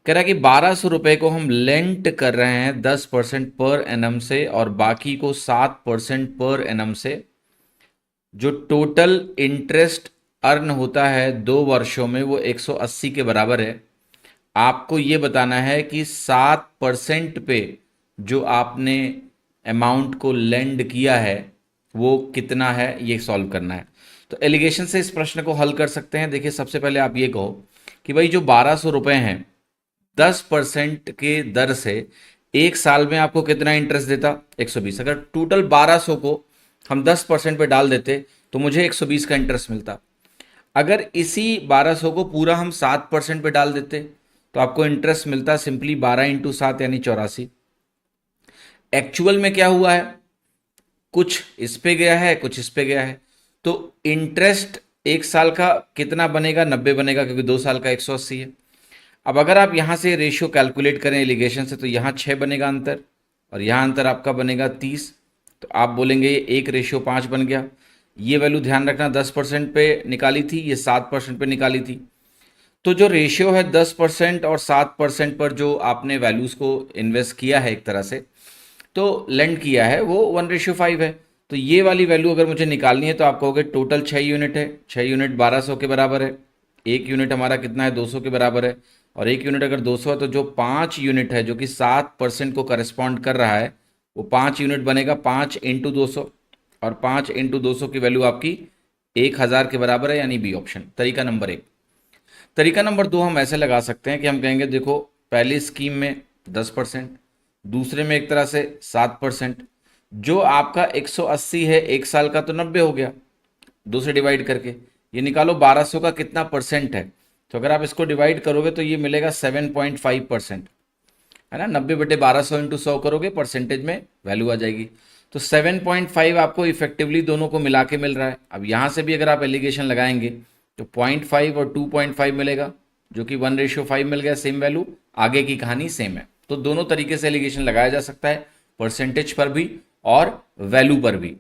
कह रहा है कि 1200 रुपए को हम लेंट कर रहे हैं 10% पर एनम से और बाकी को 7% पर एनम से। जो टोटल इंटरेस्ट अर्न होता है 2 वर्षों में वो 180 के बराबर है। आपको ये बताना है कि 7% पे जो आपने अमाउंट को लेंड किया है वो कितना है, ये सॉल्व करना है। तो एलिगेशन से इस प्रश्न को हल कर सकते हैं। देखिए, सबसे पहले आप ये कहो कि भाई जो 1200 रुपए हैं 10% के दर से एक साल में आपको कितना इंटरेस्ट देता, 120। अगर टोटल 1200 को हम 10% पे डाल देते तो मुझे 120 का इंटरेस्ट मिलता। अगर इसी 1200 को पूरा हम 7% पे डाल देते तो आपको इंटरेस्ट मिलता सिंपली 12 × 7 यानी 84। एक्चुअल में क्या हुआ है, कुछ इस पे गया है कुछ इस पे गया है, तो इंटरेस्ट एक साल का कितना बनेगा, 90 बनेगा, क्योंकि 2 साल का 180 है। अब अगर आप यहां से रेशियो कैलकुलेट करें एलिगेशन से तो यहां 6 बनेगा अंतर और यहां अंतर आपका बनेगा 30। तो आप बोलेंगे ये 1:5 बन गया। ये वैल्यू ध्यान रखना 10% पे निकाली थी, ये 7% पे निकाली थी। तो जो रेशियो है 10% और 7% पर जो आपने वैल्यूज को इन्वेस्ट किया है एक तरह से, तो लेंड किया है, वो 1:5 है। तो ये वाली वैल्यू अगर मुझे निकालनी है तो आप कहोगे टोटल 6 यूनिट है, 6 यूनिट 1200 के बराबर है। एक यूनिट हमारा कितना है, 200 के बराबर है। और एक यूनिट अगर 200 है तो जो 5 यूनिट है जो कि 7% को करस्पॉन्ड कर रहा है वो 5 यूनिट बनेगा 5 × 200। और 5 × 200 की वैल्यू आपकी 1000 के बराबर है, यानी बी ऑप्शन, तरीका नंबर 1। तरीका नंबर 2 हम ऐसे लगा सकते हैं कि हम कहेंगे देखो, पहली स्कीम में 10%, दूसरे में एक तरह से 7%। जो आपका 180 है एक साल का तो 90 हो गया, 2 से डिवाइड करके ये निकालो 1200 का कितना परसेंट है। तो अगर आप इसको डिवाइड करोगे तो ये मिलेगा 7.5%, है ना। 90/1200 × 100 करोगे, परसेंटेज में वैल्यू आ जाएगी। तो 7.5 आपको इफेक्टिवली दोनों को मिला के मिल रहा है। अब यहां से भी अगर आप एलिगेशन लगाएंगे तो 0.5 और 2.5 मिलेगा, जो कि 1:5 मिल गया, सेम वैल्यू। आगे की कहानी सेम है। तो दोनों तरीके से एलिगेशन लगाया जा सकता है, परसेंटेज पर भी और वैल्यू पर भी।